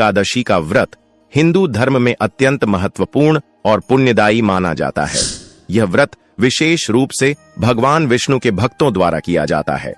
एकादशी का व्रत हिंदू धर्म में अत्यंत महत्वपूर्ण और पुण्यदायी माना जाता है। यह व्रत विशेष रूप से भगवान विष्णु के भक्तों द्वारा किया जाता है।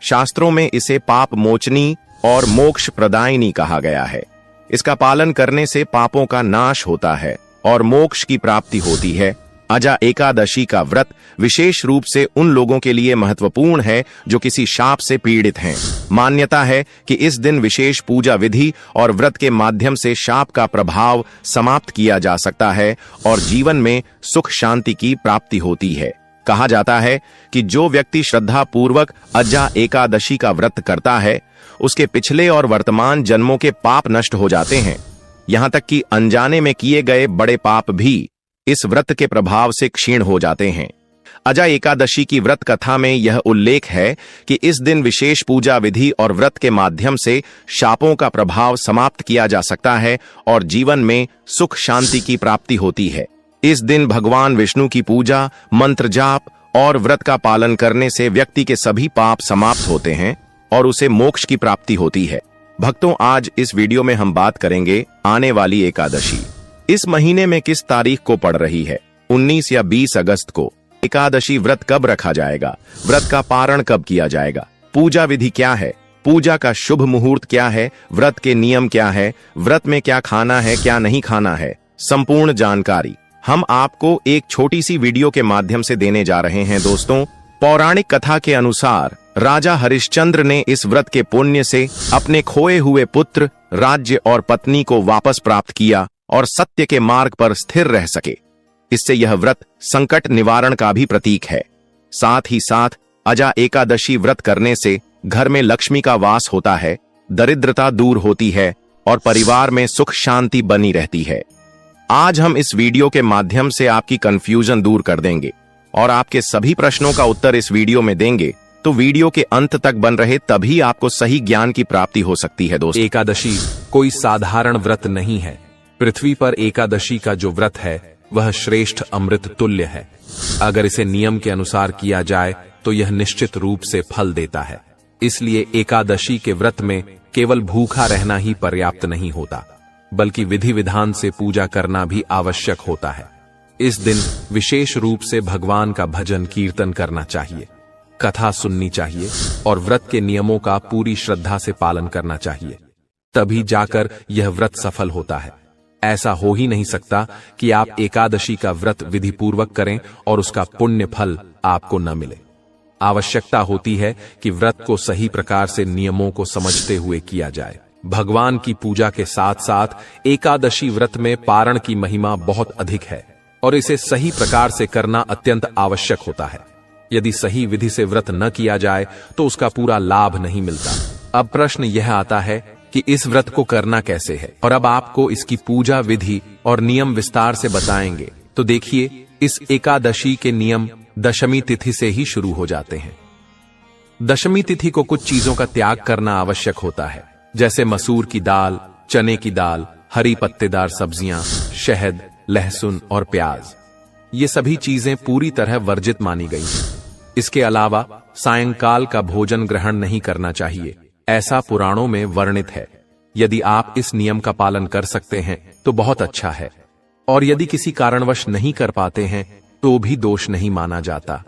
शास्त्रों में इसे पाप मोचनी और मोक्ष प्रदायिनी कहा गया है। इसका पालन करने से पापों का नाश होता है और मोक्ष की प्राप्ति होती है। अजा एकादशी का व्रत विशेष रूप से उन लोगों के लिए महत्वपूर्ण है जो किसी शाप से पीड़ित हैं। मान्यता है कि इस दिन विशेष पूजा विधि और व्रत के माध्यम से शाप का प्रभाव समाप्त किया जा सकता है और जीवन में सुख शांति की प्राप्ति होती है। कहा जाता है कि जो व्यक्ति श्रद्धा पूर्वक अजा एकादशी का व्रत करता है उसके पिछले और वर्तमान जन्मों के पाप नष्ट हो जाते हैं। यहां तक कि अनजाने में किए गए बड़े पाप भी इस व्रत के प्रभाव से क्षीण हो जाते हैं। अजा एकादशी की व्रत कथा में यह उल्लेख है कि इस दिन विशेष पूजा विधि और व्रत के माध्यम से शापों का प्रभाव समाप्त किया जा सकता है और जीवन में सुख शांति की प्राप्ति होती है। इस दिन भगवान विष्णु की पूजा, मंत्र जाप और व्रत का पालन करने से व्यक्ति के सभी पाप समाप्त होते हैं और उसे मोक्ष की प्राप्ति होती है। भक्तों, आज इस वीडियो में हम बात करेंगे आने वाली एकादशी इस महीने में किस तारीख को पड़ रही है। 19 या 20 अगस्त को एकादशी व्रत कब रखा जाएगा, व्रत का पारण कब किया जाएगा, पूजा विधि क्या है, पूजा का शुभ मुहूर्त क्या है, व्रत के नियम क्या है, व्रत में क्या खाना है क्या नहीं खाना है, संपूर्ण जानकारी हम आपको एक छोटी सी वीडियो के माध्यम से देने जा रहे हैं। दोस्तों, पौराणिक कथा के अनुसार राजा हरिश्चंद्र ने इस व्रत के पुण्य से अपने खोए हुए पुत्र, राज्य और पत्नी को वापस प्राप्त किया और सत्य के मार्ग पर स्थिर रह सके। इससे यह व्रत संकट निवारण का भी प्रतीक है। साथ ही साथ अजा एकादशी व्रत करने से घर में लक्ष्मी का वास होता है, दरिद्रता दूर होती है और परिवार में सुख शांति बनी रहती है। आज हम इस वीडियो के माध्यम से आपकी कंफ्यूजन दूर कर देंगे और आपके सभी प्रश्नों का उत्तर इस वीडियो में देंगे, तो वीडियो के अंत तक बन रहे, तभी आपको सही ज्ञान की प्राप्ति हो सकती है। दोस्तों, एकादशी कोई साधारण व्रत नहीं है। पृथ्वी पर एकादशी का जो व्रत है वह श्रेष्ठ अमृत तुल्य है। अगर इसे नियम के अनुसार किया जाए तो यह निश्चित रूप से फल देता है। इसलिए एकादशी के व्रत में केवल भूखा रहना ही पर्याप्त नहीं होता, बल्कि विधि विधान से पूजा करना भी आवश्यक होता है। इस दिन विशेष रूप से भगवान का भजन कीर्तन करना चाहिए, कथा सुननी चाहिए और व्रत के नियमों का पूरी श्रद्धा से पालन करना चाहिए। तभी जाकर यह व्रत सफल होता है। ऐसा हो ही नहीं सकता कि आप एकादशी का व्रत विधि पूर्वक करें और उसका पुण्य फल आपको न मिले। आवश्यकता होती है कि व्रत को सही प्रकार से नियमों को समझते हुए किया जाए। भगवान की पूजा के साथ साथ एकादशी व्रत में पारण की महिमा बहुत अधिक है और इसे सही प्रकार से करना अत्यंत आवश्यक होता है। यदि सही विधि से व्रत न किया जाए तो उसका पूरा लाभ नहीं मिलता। अब प्रश्न यह आता है कि इस व्रत को करना कैसे है, और अब आपको इसकी पूजा विधि और नियम विस्तार से बताएंगे। तो देखिए, इस एकादशी के नियम दशमी तिथि से ही शुरू हो जाते हैं। दशमी तिथि को कुछ चीजों का त्याग करना आवश्यक होता है, जैसे मसूर की दाल, चने की दाल, हरी पत्तेदार सब्जियां, शहद, लहसुन और प्याज। ये सभी चीजें पूरी तरह वर्जित मानी गई हैं। इसके अलावा सायंकाल का भोजन ग्रहण नहीं करना चाहिए, ऐसा पुराणों में वर्णित है। यदि आप इस नियम का पालन कर सकते हैं तो बहुत अच्छा है, और यदि किसी कारणवश नहीं कर पाते हैं तो भी दोष नहीं माना जाता।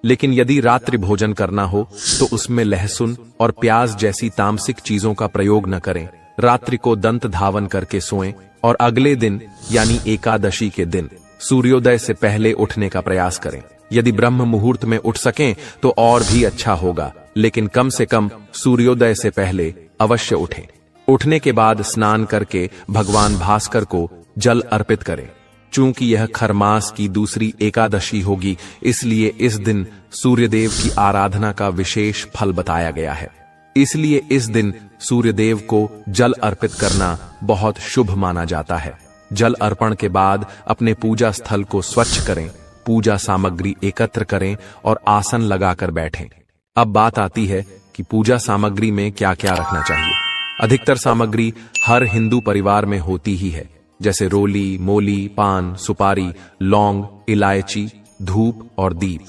लेकिन यदि रात्रि भोजन करना हो तो उसमें लहसुन और प्याज जैसी तामसिक चीजों का प्रयोग न करें। रात्रि को दंत धावन करके सोएं और अगले दिन यानी एकादशी के दिन सूर्योदय से पहले उठने का प्रयास करें। यदि ब्रह्म मुहूर्त में उठ सकें तो और भी अच्छा होगा, लेकिन कम से कम सूर्योदय से पहले अवश्य उठें। उठने के बाद स्नान करके भगवान भास्कर को जल अर्पित करें। चूंकि यह खरमास की दूसरी एकादशी होगी, इसलिए इस दिन सूर्यदेव की आराधना का विशेष फल बताया गया है। इसलिए इस दिन सूर्यदेव को जल अर्पित करना बहुत शुभ माना जाता है। जल अर्पण के बाद अपने पूजा स्थल को स्वच्छ करें, पूजा सामग्री एकत्र करें और आसन लगाकर बैठें। अब बात आती है कि पूजा सामग्री में क्या क्या रखना चाहिए। अधिकतर सामग्री हर हिंदू परिवार में होती ही है, जैसे रोली, मोली, पान, सुपारी, लौंग, इलायची, धूप और दीप।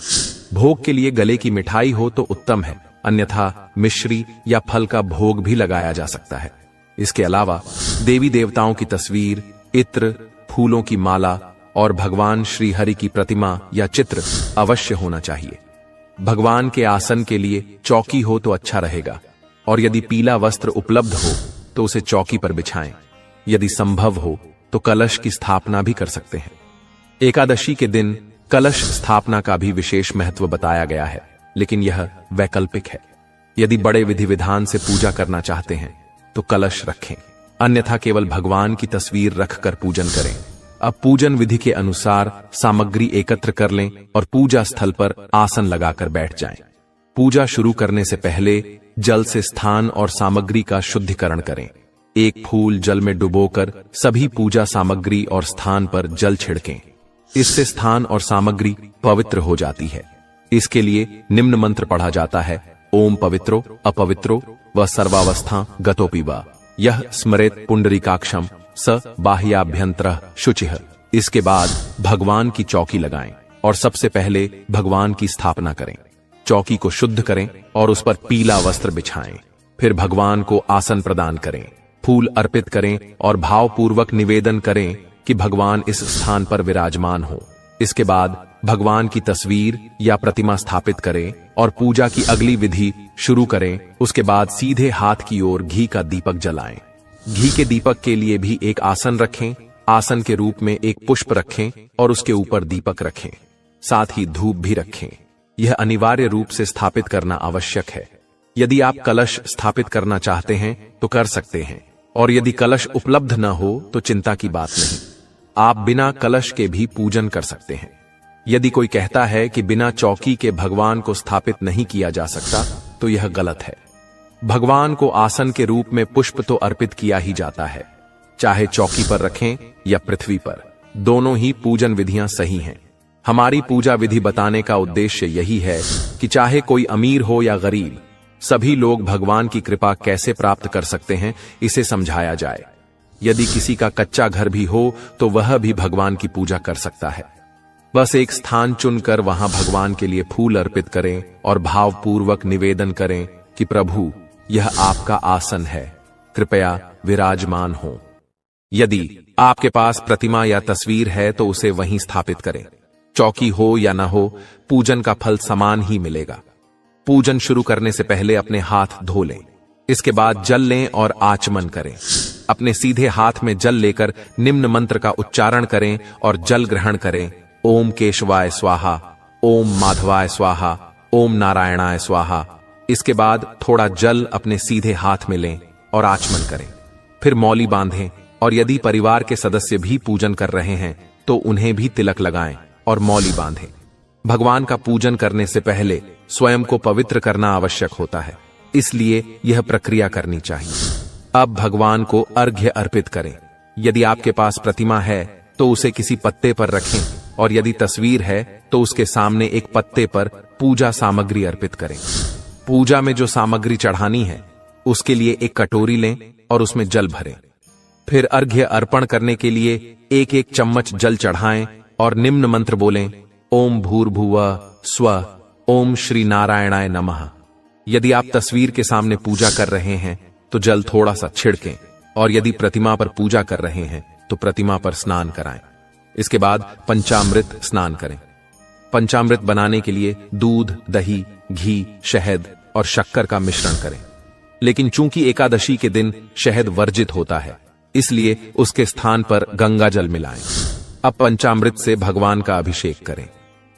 भोग के लिए गले की मिठाई हो तो उत्तम है, अन्यथा मिश्री या फल का भोग भी लगाया जा सकता है। इसके अलावा देवी देवताओं की तस्वीर, इत्र, फूलों की माला और भगवान श्री हरि की प्रतिमा या चित्र अवश्य होना चाहिए। भगवान के आसन के लिए चौकी हो तो अच्छा रहेगा, और यदि पीला वस्त्र उपलब्ध हो तो उसे चौकी पर बिछाएं। यदि संभव हो तो कलश की स्थापना भी कर सकते हैं। एकादशी के दिन कलश स्थापना का भी विशेष महत्व बताया गया है, लेकिन यह वैकल्पिक है। यदि बड़े विधि विधान से पूजा करना चाहते हैं तो कलश रखें, अन्यथा केवल भगवान की तस्वीर रखकर पूजन करें। अब पूजन विधि के अनुसार सामग्री एकत्र कर लें और पूजा स्थल पर आसन लगाकर बैठ जाएं। पूजा शुरू करने से पहले जल से स्थान और सामग्री का शुद्धिकरण करें। एक फूल जल में डुबोकर सभी पूजा सामग्री और स्थान पर जल छिड़कें। इससे स्थान और सामग्री पवित्र हो जाती है। इसके लिए निम्न मंत्र पढ़ा जाता है: ओम पवित्रो अपवित्रो व सर्वावस्था गतोपि वा यह स्मरेत पुंडरीकाक्षम स बाह्याभ्यंतरः शुचिः। इसके बाद भगवान की चौकी लगाएं और सबसे पहले भगवान की स्थापना करें। चौकी को शुद्ध करें और उस पर पीला वस्त्र बिछाएं। फिर भगवान को आसन प्रदान करें, फूल अर्पित करें और भावपूर्वक निवेदन करें कि भगवान इस स्थान पर विराजमान हो। इसके बाद भगवान की तस्वीर या प्रतिमा स्थापित करें और पूजा की अगली विधि शुरू करें। उसके बाद सीधे हाथ की ओर घी का दीपक जलाएं। घी के दीपक के लिए भी एक आसन रखें। आसन के रूप में एक पुष्प रखें और उसके ऊपर दीपक रखें, साथ ही धूप भी रखें। यह अनिवार्य रूप से स्थापित करना आवश्यक है। यदि आप कलश स्थापित करना चाहते हैं तो कर सकते हैं, और यदि कलश उपलब्ध न हो तो चिंता की बात नहीं, आप बिना कलश के भी पूजन कर सकते हैं। यदि कोई कहता है कि बिना चौकी के भगवान को स्थापित नहीं किया जा सकता तो यह गलत है। भगवान को आसन के रूप में पुष्प तो अर्पित किया ही जाता है, चाहे चौकी पर रखें या पृथ्वी पर, दोनों ही पूजन विधियां सही हैं। हमारी पूजा विधि बताने का उद्देश्य यही है कि चाहे कोई अमीर हो या गरीब, सभी लोग भगवान की कृपा कैसे प्राप्त कर सकते हैं, इसे समझाया जाए। यदि किसी का कच्चा घर भी हो तो वह भी भगवान की पूजा कर सकता है। बस एक स्थान चुनकर वहां भगवान के लिए फूल अर्पित करें और भावपूर्वक निवेदन करें कि प्रभु, यह आपका आसन है, कृपया विराजमान हो। यदि आपके पास प्रतिमा या तस्वीर है तो उसे वहीं स्थापित करें। चौकी हो या ना हो, पूजन का फल समान ही मिलेगा। पूजन शुरू करने से पहले अपने हाथ धो लें। इसके बाद जल लें और आचमन करें। अपने सीधे हाथ में जल लेकर निम्न मंत्र का उच्चारण करें और जल ग्रहण करें: ओम केशवाय स्वाहा, ओम माधवाय स्वाहा, ओम नारायणाय स्वाहा। इसके बाद थोड़ा जल अपने सीधे हाथ में लें और आचमन करें। फिर मौली बांधें, और यदि परिवार के सदस्य भी पूजन कर रहे हैं तो उन्हें भी तिलक लगाएं और मौली बांधें। भगवान का पूजन करने से पहले स्वयं को पवित्र करना आवश्यक होता है, इसलिए यह प्रक्रिया करनी चाहिए। अब भगवान को अर्घ्य अर्पित करें। यदि आपके पास प्रतिमा है तो उसे किसी पत्ते पर रखें, और यदि तस्वीर है तो उसके सामने एक पत्ते पर पूजा सामग्री अर्पित करें। पूजा में जो सामग्री चढ़ानी है उसके लिए एक कटोरी लें और उसमें जल भरें। फिर अर्घ्य अर्पण करने के लिए एक एक चम्मच जल चढ़ाएं और निम्न मंत्र बोलें: ओम भूर्भुवः स्वः, ओम श्री नारायणाय नमः। यदि आप तस्वीर के सामने पूजा कर रहे हैं तो जल थोड़ा सा छिड़कें, और यदि प्रतिमा पर पूजा कर रहे हैं तो प्रतिमा पर स्नान कराएं। इसके बाद पंचामृत स्नान करें। पंचामृत बनाने के लिए दूध, दही, घी, शहद और शक्कर का मिश्रण करें, लेकिन चूंकि एकादशी के दिन शहद वर्जित होता है, इसलिए उसके स्थान पर गंगा जल मिलाएं। अब पंचामृत से भगवान का अभिषेक करें।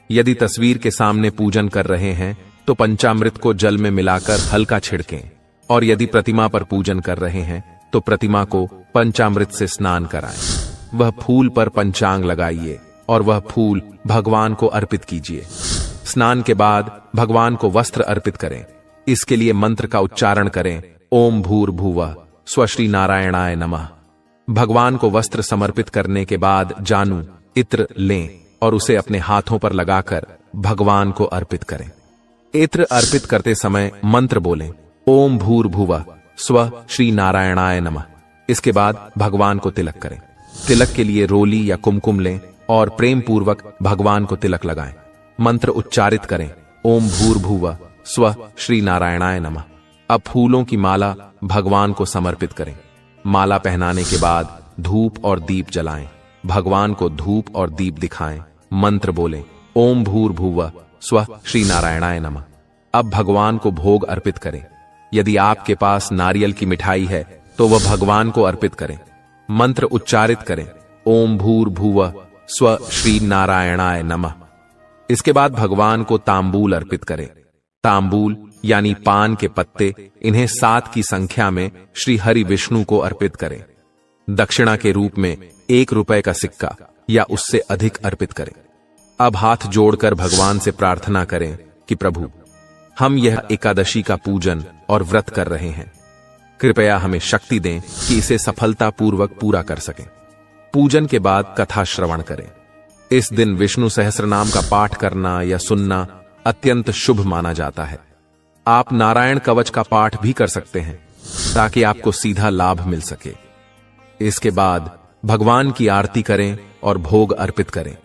यदि तस्वीर के सामने पूजन कर रहे हैं तो पंचामृत को जल में मिलाकर हल्का छिड़कें, और यदि प्रतिमा पर पूजन कर रहे हैं तो प्रतिमा को पंचामृत से स्नान कराएं। वह फूल पर पंचांग लगाइए और वह फूल भगवान को अर्पित कीजिए। स्नान के बाद भगवान को वस्त्र अर्पित करें। इसके लिए मंत्र का उच्चारण करें: ओम भूर्भुवः स्वः श्री नारायणाय नमः। भगवान को वस्त्र समर्पित करने के बाद जानू, इत्र लें और उसे अपने हाथों पर लगाकर भगवान को अर्पित करें। इत्र अर्पित करते समय मंत्र बोलें: ओम भूर्भुवः स्वः श्री नारायणाय नमः। इसके बाद भगवान को तिलक करें। तिलक के लिए रोली या कुमकुम लें और प्रेम पूर्वक भगवान को तिलक लगाएं। मंत्र उच्चारित करें: ओम भूर्भुवः स्वः श्री नारायणाय नमः। अब फूलों की माला भगवान को समर्पित करें। माला पहनाने के बाद धूप और दीप जलाएं। भगवान को धूप और दीप दिखाएं। मंत्र बोलें, ओम भूर्भुवः स्वः श्री नारायणाय नमः। अब भगवान को भोग अर्पित करें। यदि आपके पास नारियल की मिठाई है तो वह भगवान को अर्पित करें। मंत्र उच्चारित करें, ओम भूर्भुवः स्वः श्री नारायणाय नमः। इसके बाद भगवान को तांबूल अर्पित करें। तांबूल यानी पान के पत्ते, इन्हें 7 की संख्या में श्री हरि विष्णु को अर्पित करें। दक्षिणा के रूप में 1 रुपए का सिक्का या उससे अधिक अर्पित करें। अब हाथ जोड़कर भगवान से प्रार्थना करें कि प्रभु, हम यह एकादशी का पूजन और व्रत कर रहे हैं। कृपया हमें शक्ति दें कि इसे सफलतापूर्वक पूरा कर सकें। पूजन के बाद कथा श्रवण करें। इस दिन विष्णु सहस्रनाम का पाठ करना या सुनना अत्यंत शुभ माना जाता है। आप नारायण कवच का पाठ भी कर सकते हैं ताकि आपको सीधा लाभ मिल सके। इसके बाद भगवान की आरती करें और भोग अर्पित करें।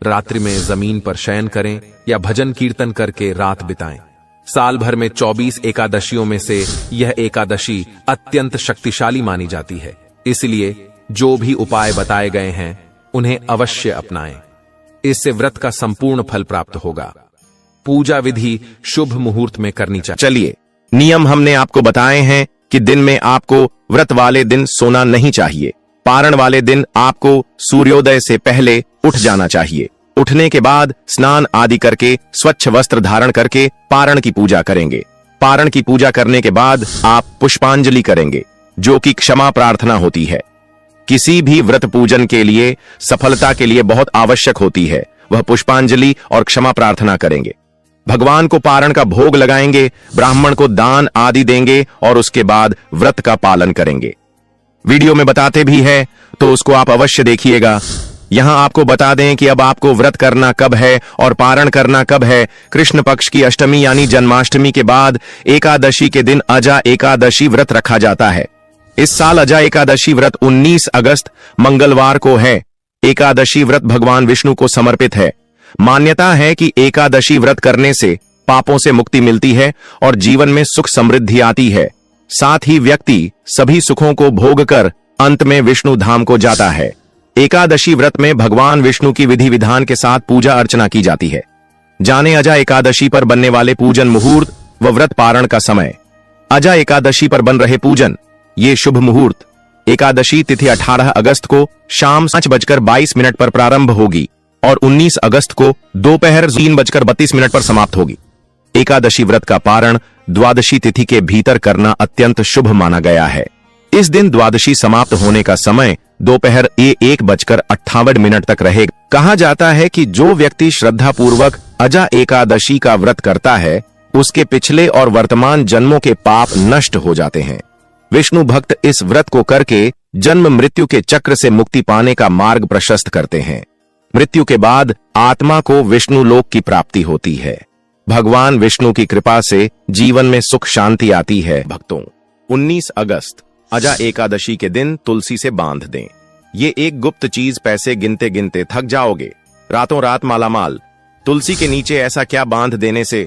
रात्रि में जमीन पर शयन करें या भजन कीर्तन करके रात बिताएं। साल भर में 24 एकादशियों में से यह एकादशी अत्यंत शक्तिशाली मानी जाती है। इसलिए जो भी उपाय बताए गए हैं उन्हें अवश्य अपनाएं। इससे व्रत का संपूर्ण फल प्राप्त होगा। पूजा विधि शुभ मुहूर्त में करनी चाहिए। चलिए, नियम हमने आपको बताए हैं कि दिन में आपको व्रत वाले दिन सोना नहीं चाहिए। पारण वाले दिन आपको सूर्योदय से पहले उठ जाना चाहिए। उठने के बाद स्नान आदि करके स्वच्छ वस्त्र धारण करके पारण की पूजा करेंगे। पारण की पूजा करने के बाद आप पुष्पांजलि करेंगे, जो कि क्षमा प्रार्थना होती है। किसी भी व्रत पूजन के लिए सफलता के लिए बहुत आवश्यक होती है, वह पुष्पांजलि और क्षमा प्रार्थना करेंगे। भगवान को पारण का भोग लगाएंगे, ब्राह्मण को दान आदि देंगे और उसके बाद व्रत का पालन करेंगे। वीडियो में बताते भी है तो उसको आप अवश्य देखिएगा। यहां आपको बता दें कि अब आपको व्रत करना कब है और पारण करना कब है। कृष्ण पक्ष की अष्टमी यानी जन्माष्टमी के बाद एकादशी के दिन अजा एकादशी व्रत रखा जाता है। इस साल अजा एकादशी व्रत 19 अगस्त मंगलवार को है। एकादशी व्रत भगवान विष्णु को समर्पित है। मान्यता है कि एकादशी व्रत करने से पापों से मुक्ति मिलती है और जीवन में सुख समृद्धि आती है। साथ ही व्यक्ति सभी सुखों को भोग कर अंत में विष्णु धाम को जाता है। एकादशी व्रत में भगवान विष्णु की विधि विधान के साथ पूजा अर्चना की जाती है। जाने अजा एकादशी पर बनने वाले पूजन मुहूर्त व व्रत पारण का समय। अजा एकादशी पर बन रहे पूजन, ये शुभ मुहूर्त एकादशी तिथि 18 अगस्त को शाम 5:22 पर प्रारंभ होगी और 19 अगस्त को दोपहर 3:32 पर समाप्त होगी। एकादशी व्रत का पारण द्वादशी तिथि के भीतर करना अत्यंत शुभ माना गया है। इस दिन द्वादशी समाप्त होने का समय दोपहर 1:58 तक रहेगा। कहा जाता है कि जो व्यक्ति श्रद्धापूर्वक अजा एकादशी का व्रत करता है उसके पिछले और वर्तमान जन्मों के पाप नष्ट हो जाते हैं। विष्णु भक्त इस व्रत को करके जन्म मृत्यु के चक्र से मुक्ति पाने का मार्ग प्रशस्त करते हैं। मृत्यु के बाद आत्मा को विष्णु लोक की प्राप्ति होती है। भगवान विष्णु की कृपा से जीवन में सुख शांति आती है। भक्तों, 19 अगस्त अजा एकादशी के दिन तुलसी से बांध दें। ये एक गुप्त चीज, पैसे गिनते गिनते थक जाओगे, रातों रात मालामाल। तुलसी के नीचे ऐसा क्या बांध देने से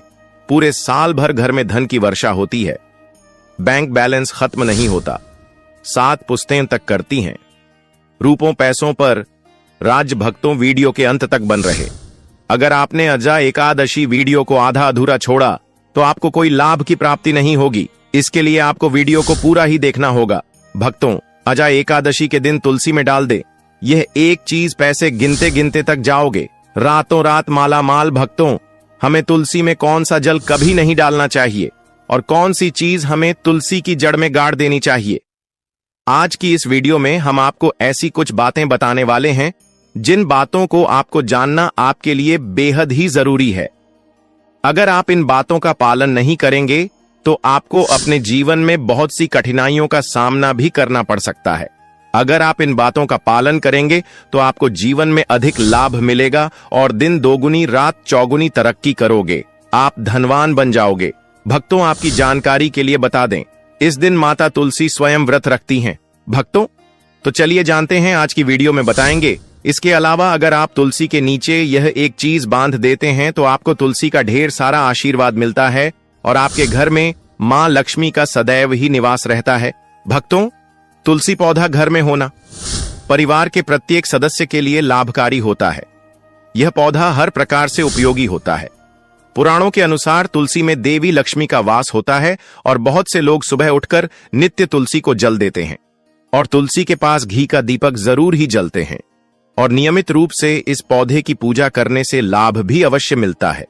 पूरे साल भर घर में धन की वर्षा होती है। बैंक बैलेंस खत्म नहीं होता, 7 पुश्तें तक करती हैं। रूपों पैसों पर राज भक्तों वीडियो के अंत तक बन रहे। अगर आपने अजा एकादशी वीडियो को आधा अधूरा छोड़ा तो आपको कोई लाभ की प्राप्ति नहीं होगी। इसके लिए आपको वीडियो को पूरा ही देखना होगा। भक्तों, अजा एकादशी के दिन तुलसी में डाल दे। यह एक चीज, पैसे गिनते गिनते तक जाओगे, रातों रात माला माल। भक्तों, हमें तुलसी में कौन सा जल कभी नहीं डालना चाहिए और कौन सी चीज हमें तुलसी की जड़ में गाड़ देनी चाहिए। आज की इस वीडियो में हम आपको ऐसी कुछ बातें बताने वाले हैं जिन बातों को आपको जानना आपके लिए बेहद ही जरूरी है। अगर आप इन बातों का पालन नहीं करेंगे तो आपको अपने जीवन में बहुत सी कठिनाइयों का सामना भी करना पड़ सकता है। अगर आप इन बातों का पालन करेंगे तो आपको जीवन में अधिक लाभ मिलेगा और दिन दोगुनी रात चौगुनी तरक्की करोगे। आप धनवान बन जाओगे। भक्तों, आपकी जानकारी के लिए बता दें, इस दिन माता तुलसी स्वयं व्रत रखती हैं। भक्तों, तो चलिए जानते हैं, आज की वीडियो में बताएंगे। इसके अलावा अगर आप तुलसी के नीचे यह एक चीज बांध देते हैं तो आपको तुलसी का ढेर सारा आशीर्वाद मिलता है और आपके घर में मां लक्ष्मी का सदैव ही निवास रहता है। भक्तों, तुलसी पौधा घर में होना परिवार के प्रत्येक सदस्य के लिए लाभकारी होता है। यह पौधा हर प्रकार से उपयोगी होता है। पुराणों के अनुसार तुलसी में देवी लक्ष्मी का वास होता है और बहुत से लोग सुबह उठकर नित्य तुलसी को जल देते हैं और तुलसी के पास घी का दीपक जरूर ही जलते हैं और नियमित रूप से इस पौधे की पूजा करने से लाभ भी अवश्य मिलता है।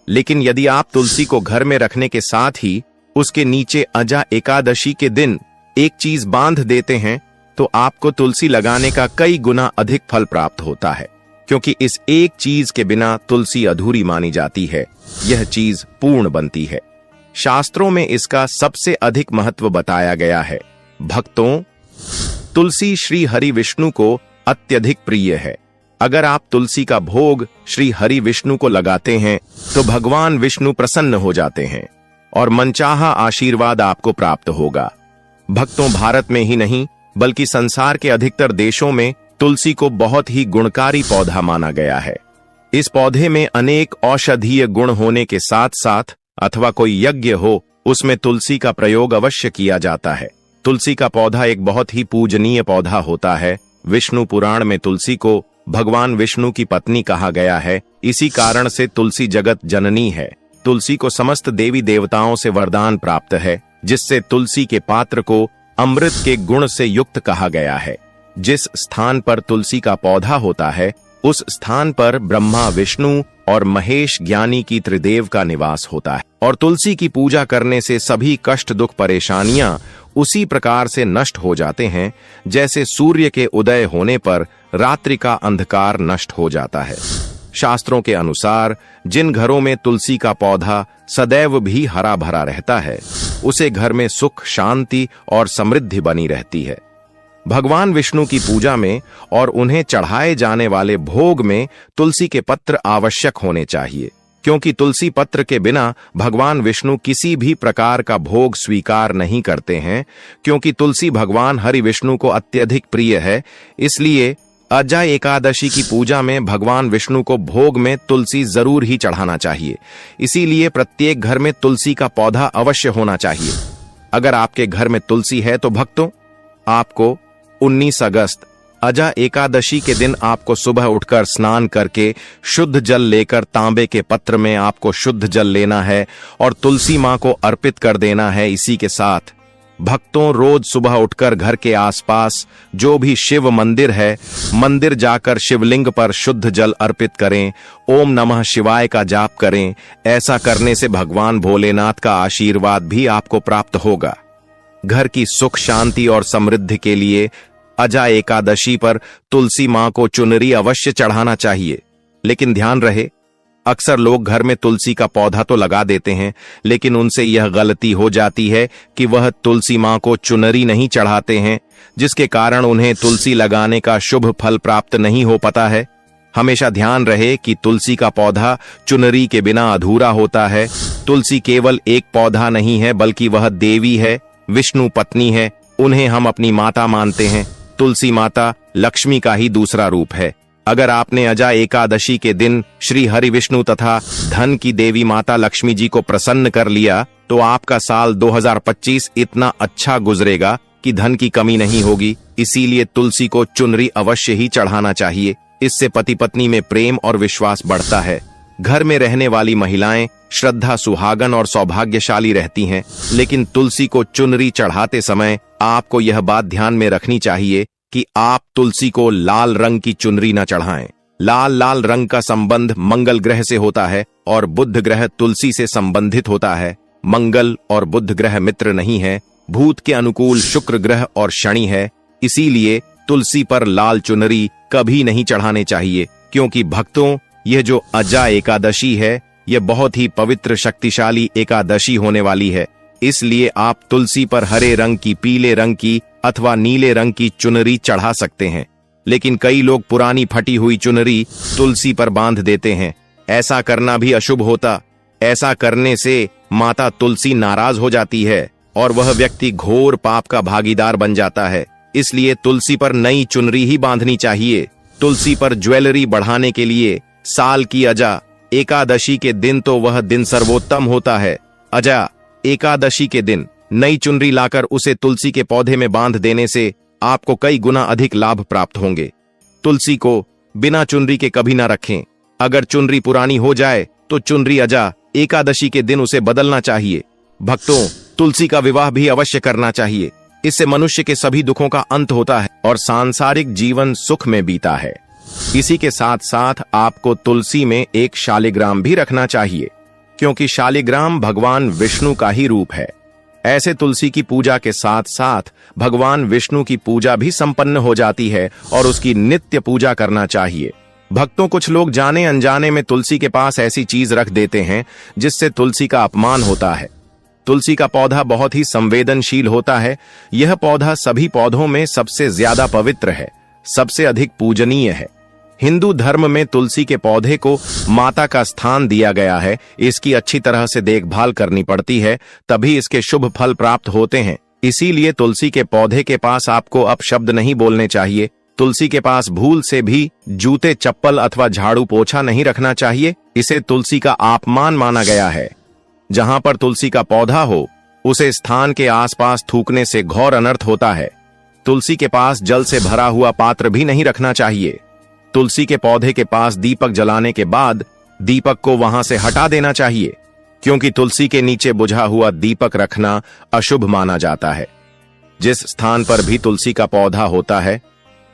लेकिन यदि आप तुलसी को घर में रखने के साथ ही उसके नीचे अजा एकादशी के दिन एक चीज बांध देते हैं तो आपको तुलसी लगाने का कई गुना अधिक फल प्राप्त होता है, क्योंकि इस एक चीज के बिना तुलसी अधूरी मानी जाती है। यह चीज पूर्ण बनती है। शास्त्रों में इसका सबसे अधिक महत्व बताया गया है। भक्तों, तुलसी श्री हरि विष्णु को अत्यधिक प्रिय है। अगर आप तुलसी का भोग श्री हरि विष्णु को लगाते हैं तो भगवान विष्णु प्रसन्न हो जाते हैं और मनचाहा आशीर्वाद आपको प्राप्त होगा। भक्तों, भारत में ही नहीं बल्कि संसार के अधिकतर देशों में तुलसी को बहुत ही गुणकारी पौधा माना गया है। इस पौधे में अनेक औषधीय गुण होने के साथ साथ अथवा कोई यज्ञ हो उसमें तुलसी का प्रयोग अवश्य किया जाता है। तुलसी का पौधा एक बहुत ही पूजनीय पौधा होता है। विष्णु पुराण में तुलसी को भगवान विष्णु की पत्नी कहा गया है। इसी कारण से तुलसी जगत जननी है। तुलसी को समस्त देवी देवताओं से वरदान प्राप्त है, जिससे तुलसी के पात्र को अमृत के गुण से युक्त कहा गया है। जिस स्थान पर तुलसी का पौधा होता है उस स्थान पर ब्रह्मा, विष्णु और महेश ज्ञानी की त्रिदेव का निवास होता है और तुलसी की पूजा करने से सभी कष्ट, दुख, परेशानियां उसी प्रकार से नष्ट हो जाते हैं जैसे सूर्य के उदय होने पर रात्रि का अंधकार नष्ट हो जाता है। शास्त्रों के अनुसार जिन घरों में तुलसी का पौधा सदैव भी हरा भरा रहता है उसे घर में सुख, शांति और समृद्धि बनी रहती है। भगवान विष्णु की पूजा में और उन्हें चढ़ाए जाने वाले भोग में तुलसी के पत्र आवश्यक होने चाहिए, क्योंकि तुलसी पत्र के बिना भगवान विष्णु किसी भी प्रकार का भोग स्वीकार नहीं करते हैं। क्योंकि तुलसी भगवान हरि विष्णु को अत्यधिक प्रिय है, इसलिए अजा एकादशी की पूजा में भगवान विष्णु को भोग में तुलसी जरूर ही चढ़ाना चाहिए। इसीलिए प्रत्येक घर में तुलसी का पौधा अवश्य होना चाहिए। अगर आपके घर में तुलसी है तो भक्तों, आपको 19 अगस्त अजा एकादशी के दिन आपको सुबह उठकर स्नान करके शुद्ध जल लेकर तांबे के पत्र में आपको शुद्ध जल लेना है और तुलसी मां को अर्पित कर देना है। इसी के साथ भक्तों, रोज सुबह उठकर घर के आसपास जो भी शिव मंदिर है, मंदिर जाकर शिवलिंग पर शुद्ध जल अर्पित करें, ओम नमः शिवाय का जाप करें। ऐसा करने से भगवान भोलेनाथ का आशीर्वाद भी आपको प्राप्त होगा। घर की सुख, शांति और समृद्धि के लिए अजा एकादशी पर तुलसी मां को चुनरी अवश्य चढ़ाना चाहिए। लेकिन ध्यान रहे, अक्सर लोग घर में तुलसी का पौधा तो लगा देते हैं, लेकिन उनसे यह गलती हो जाती है कि वह तुलसी मां को चुनरी नहीं चढ़ाते हैं, जिसके कारण उन्हें तुलसी लगाने का शुभ फल प्राप्त नहीं हो पाता है। हमेशा ध्यान रहे कि तुलसी का पौधा चुनरी के बिना अधूरा होता है। तुलसी केवल एक पौधा नहीं है, बल्कि वह देवी है, विष्णु पत्नी है। उन्हें हम अपनी माता मानते हैं। तुलसी माता लक्ष्मी का ही दूसरा रूप है। अगर आपने अजा एकादशी के दिन श्री हरि विष्णु तथा धन की देवी माता लक्ष्मी जी को प्रसन्न कर लिया तो आपका साल 2025 इतना अच्छा गुजरेगा कि धन की कमी नहीं होगी। इसीलिए तुलसी को चुनरी अवश्य ही चढ़ाना चाहिए। इससे पति पत्नी में प्रेम और विश्वास बढ़ता है। घर में रहने वाली महिलाएं श्रद्धा, सुहागन और सौभाग्यशाली रहती हैं। लेकिन तुलसी को चुनरी चढ़ाते समय आपको यह बात ध्यान में रखनी चाहिए कि आप तुलसी को लाल रंग की चुनरी न चढ़ाएं। लाल रंग का संबंध मंगल ग्रह से होता है और बुध ग्रह तुलसी से संबंधित होता है। मंगल और बुध ग्रह मित्र नहीं है। भूत के अनुकूल शुक्र ग्रह और शनि है। इसीलिए तुलसी पर लाल चुनरी कभी नहीं चढ़ाने चाहिए। क्योंकि भक्तों, यह जो अजा एकादशी है यह बहुत ही पवित्र, शक्तिशाली एकादशी होने वाली है। इसलिए आप तुलसी पर हरे रंग की, पीले रंग की अथवा नीले रंग की चुनरी चढ़ा सकते हैं। लेकिन कई लोग पुरानी फटी हुई चुनरी तुलसी पर बांध देते हैं। ऐसा करना भी अशुभ होता। ऐसा करने से माता तुलसी नाराज हो जाती है और वह व्यक्ति घोर पाप का भागीदार बन जाता है। इसलिए तुलसी पर नई चुनरी ही बांधनी चाहिए। तुलसी पर ज्वेलरी बढ़ाने के लिए साल की अजा एकादशी के दिन तो वह दिन सर्वोत्तम होता है। अजा एकादशी के दिन नई चुनरी लाकर उसे तुलसी के पौधे में बांध देने से आपको कई गुना अधिक लाभ प्राप्त होंगे। तुलसी को बिना चुनरी के कभी ना रखें। अगर चुनरी पुरानी हो जाए तो चुनरी अजा एकादशी के दिन उसे बदलना चाहिए। भक्तों, तुलसी का विवाह भी अवश्य करना चाहिए। इससे मनुष्य के सभी दुखों का अंत होता है और सांसारिक जीवन सुख में बीता है। इसी के साथ साथ आपको तुलसी में एक शालिग्राम भी रखना चाहिए, क्योंकि शालिग्राम भगवान विष्णु का ही रूप है। ऐसे तुलसी की पूजा के साथ साथ भगवान विष्णु की पूजा भी संपन्न हो जाती है और उसकी नित्य पूजा करना चाहिए। भक्तों, कुछ लोग जाने अनजाने में तुलसी के पास ऐसी चीज रख देते हैं जिससे तुलसी का अपमान होता है। तुलसी का पौधा बहुत ही संवेदनशील होता है। यह पौधा सभी पौधों में सबसे ज्यादा पवित्र है, सबसे अधिक पूजनीय है। हिंदू धर्म में तुलसी के पौधे को माता का स्थान दिया गया है। इसकी अच्छी तरह से देखभाल करनी पड़ती है, तभी इसके शुभ फल प्राप्त होते हैं। इसीलिए तुलसी के पौधे के पास आपको अपशब्द नहीं बोलने चाहिए। तुलसी के पास भूल से भी जूते, चप्पल अथवा झाड़ू पोछा नहीं रखना चाहिए। इसे तुलसी का अपमान माना गया है। जहां पर तुलसी का पौधा हो, उसे स्थान के आसपास थूकने से घोर अनर्थ होता है। तुलसी के पास जल से भरा हुआ पात्र भी नहीं रखना चाहिए। तुलसी के पौधे के पास दीपक जलाने के बाद दीपक को वहां से हटा देना चाहिए, क्योंकि तुलसी के नीचे बुझा हुआ दीपक रखना अशुभ माना जाता है। जिस स्थान पर भी तुलसी का पौधा होता है,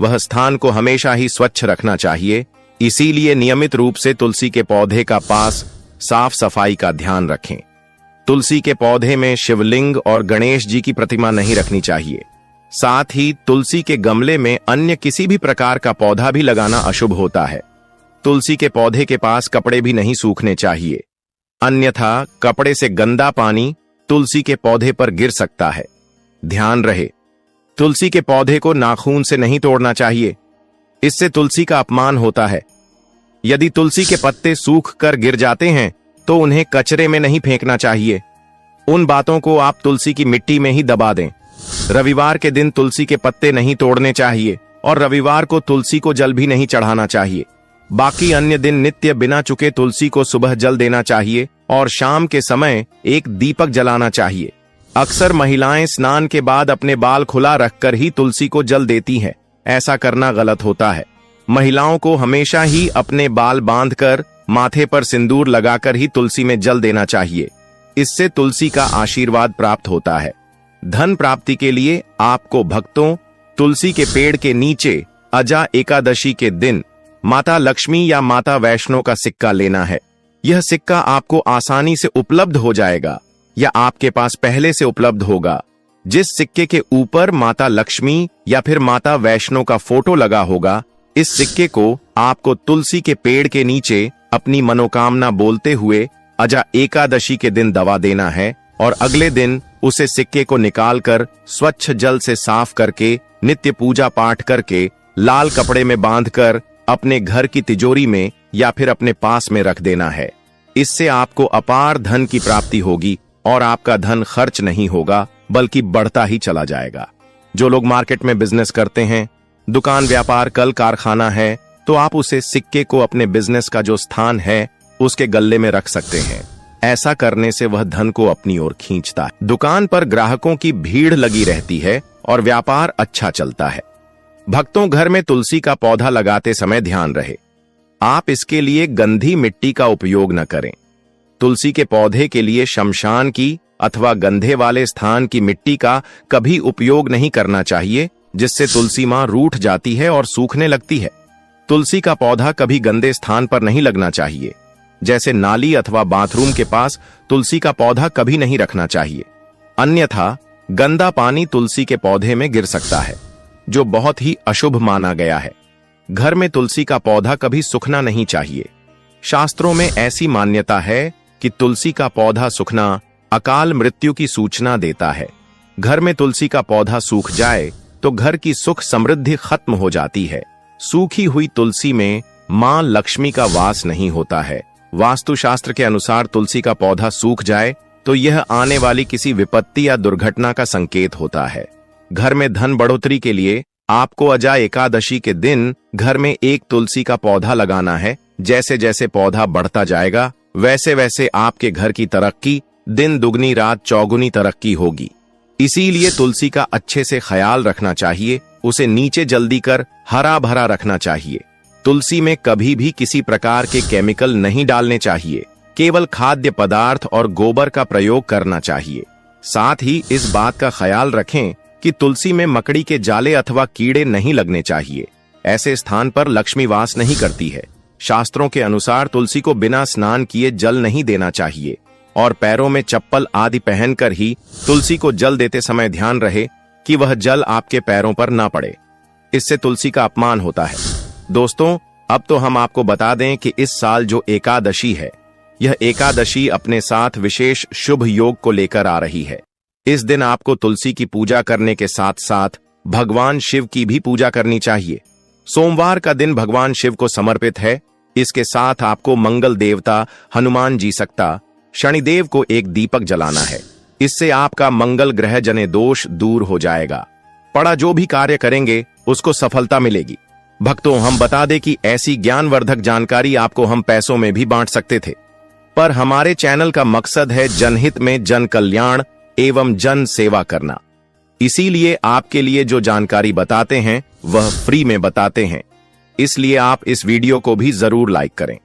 वह स्थान को हमेशा ही स्वच्छ रखना चाहिए। इसीलिए नियमित रूप से तुलसी के पौधे का पास साफ सफाई का ध्यान रखें। तुलसी के पौधे में शिवलिंग और गणेश जी की प्रतिमा नहीं रखनी चाहिए। साथ ही तुलसी के गमले में अन्य किसी भी प्रकार का पौधा भी लगाना अशुभ होता है। तुलसी के पौधे के पास कपड़े भी नहीं सूखने चाहिए, अन्यथा कपड़े से गंदा पानी तुलसी के पौधे पर गिर सकता है। ध्यान रहे, तुलसी के पौधे को नाखून से नहीं तोड़ना चाहिए, इससे तुलसी का अपमान होता है। यदि तुलसी के पत्ते सूख कर गिर जाते हैं तो उन्हें कचरे में नहीं फेंकना चाहिए। उन बातों को आप तुलसी की मिट्टी में ही दबा दें। रविवार के दिन तुलसी के पत्ते नहीं तोड़ने चाहिए और रविवार को तुलसी को जल भी नहीं चढ़ाना चाहिए। बाकी अन्य दिन नित्य बिना चुके तुलसी को सुबह जल देना चाहिए और शाम के समय एक दीपक जलाना चाहिए। अक्सर महिलाएं स्नान के बाद अपने बाल खुला रखकर ही तुलसी को जल देती हैं। ऐसा करना गलत होता है। महिलाओं को हमेशा ही अपने बाल बांधकर माथे पर सिंदूर लगाकर ही तुलसी में जल देना चाहिए। इससे तुलसी का आशीर्वाद प्राप्त होता है। धन प्राप्ति के लिए आपको भक्तों तुलसी के पेड़ के नीचे अजा एकादशी के दिन माता लक्ष्मी या माता वैष्णो का सिक्का लेना है। यह सिक्का आपको आसानी से उपलब्ध हो जाएगा या आपके पास पहले से उपलब्ध होगा। जिस सिक्के के ऊपर माता लक्ष्मी या फिर माता वैष्णो का फोटो लगा होगा, इस सिक्के को आपको तुलसी के पेड़ के नीचे अपनी मनोकामना बोलते हुए अजा एकादशी के दिन दबा देना है और अगले दिन उसे सिक्के को निकालकर स्वच्छ जल से साफ करके नित्य पूजा पाठ करके लाल कपड़े में बांधकर अपने घर की तिजोरी में या फिर अपने पास में रख देना है। इससे आपको अपार धन की प्राप्ति होगी और आपका धन खर्च नहीं होगा बल्कि बढ़ता ही चला जाएगा। जो लोग मार्केट में बिजनेस करते हैं, दुकान व्यापार कल कारखाना है, तो आप उसे सिक्के को अपने बिजनेस का जो स्थान है उसके गल्ले में रख सकते हैं। ऐसा करने से वह धन को अपनी ओर खींचता है। दुकान पर ग्राहकों की भीड़ लगी रहती है और व्यापार अच्छा चलता है। भक्तों, घर में तुलसी का पौधा लगाते समय ध्यान रहे, आप इसके लिए गंदी मिट्टी का उपयोग न करें। तुलसी के पौधे के लिए शमशान की अथवा गंधे वाले स्थान की मिट्टी का कभी उपयोग नहीं करना चाहिए, जिससे तुलसी मां रूठ जाती है और सूखने लगती है। तुलसी का पौधा कभी गंदे स्थान पर नहीं लगना चाहिए, जैसे नाली अथवा बाथरूम के पास तुलसी का पौधा कभी नहीं रखना चाहिए, अन्यथा गंदा पानी तुलसी के पौधे में गिर सकता है, जो बहुत ही अशुभ माना गया है। घर में तुलसी का पौधा कभी सूखना नहीं चाहिए। शास्त्रों में ऐसी मान्यता है कि तुलसी का पौधा सूखना अकाल मृत्यु की सूचना देता है। घर में तुलसी का पौधा सूख जाए तो घर की सुख समृद्धि खत्म हो जाती है। सूखी हुई तुलसी में मां लक्ष्मी का वास नहीं होता है। वास्तुशास्त्र के अनुसार तुलसी का पौधा सूख जाए तो यह आने वाली किसी विपत्ति या दुर्घटना का संकेत होता है। घर में धन बढ़ोतरी के लिए आपको अजा एकादशी के दिन घर में एक तुलसी का पौधा लगाना है। जैसे जैसे पौधा बढ़ता जाएगा वैसे वैसे आपके घर की तरक्की दिन दुगनी रात चौगुनी तरक्की होगी। इसीलिए तुलसी का अच्छे से ख्याल रखना चाहिए, उसे नीचे जल्दी कर हरा भरा रखना चाहिए। तुलसी में कभी भी किसी प्रकार के केमिकल नहीं डालने चाहिए, केवल खाद्य पदार्थ और गोबर का प्रयोग करना चाहिए। साथ ही इस बात का ख्याल रखें कि तुलसी में मकड़ी के जाले अथवा कीड़े नहीं लगने चाहिए। ऐसे स्थान पर लक्ष्मी वास नहीं करती है। शास्त्रों के अनुसार तुलसी को बिना स्नान किए जल नहीं देना चाहिए और पैरों में चप्पल आदि पहनकर ही तुलसी को जल देते समय ध्यान रहे कि वह जल आपके पैरों पर ना पड़े, इससे तुलसी का अपमान होता है। दोस्तों, अब तो हम आपको बता दें कि इस साल जो एकादशी है, यह एकादशी अपने साथ विशेष शुभ योग को लेकर आ रही है। इस दिन आपको तुलसी की पूजा करने के साथ साथ भगवान शिव की भी पूजा करनी चाहिए। सोमवार का दिन भगवान शिव को समर्पित है। इसके साथ आपको मंगल देवता हनुमान जी सकता शनिदेव को एक दीपक जलाना है। इससे आपका मंगल ग्रह जने दोष दूर हो जाएगा। पड़ा जो भी कार्य करेंगे उसको सफलता मिलेगी। भक्तों, हम बता दें कि ऐसी ज्ञानवर्धक जानकारी आपको हम पैसों में भी बांट सकते थे, पर हमारे चैनल का मकसद है जनहित में जन कल्याण एवं जन सेवा करना। इसीलिए आपके लिए जो जानकारी बताते हैं वह फ्री में बताते हैं। इसलिए आप इस वीडियो को भी जरूर लाइक करें।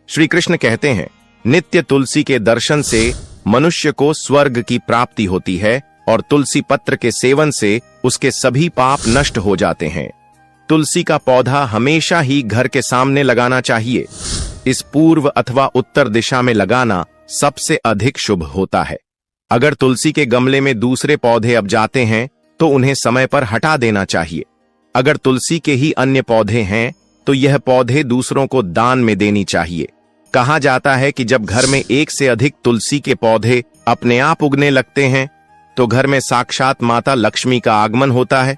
श्री कृष्ण कहते हैं, नित्य तुलसी के दर्शन से मनुष्य को स्वर्ग की प्राप्ति होती है और तुलसी पत्र के सेवन से उसके सभी पाप नष्ट हो जाते हैं। तुलसी का पौधा हमेशा ही घर के सामने लगाना चाहिए। इस पूर्व अथवा उत्तर दिशा में लगाना सबसे अधिक शुभ होता है। अगर तुलसी के गमले में दूसरे पौधे अब जाते हैं तो उन्हें समय पर हटा देना चाहिए। अगर तुलसी के ही अन्य पौधे हैं तो यह पौधे दूसरों को दान में देनी चाहिए। कहा जाता है कि जब घर में एक से अधिक तुलसी के पौधे अपने आप उगने लगते हैं तो घर में साक्षात माता लक्ष्मी का आगमन होता है।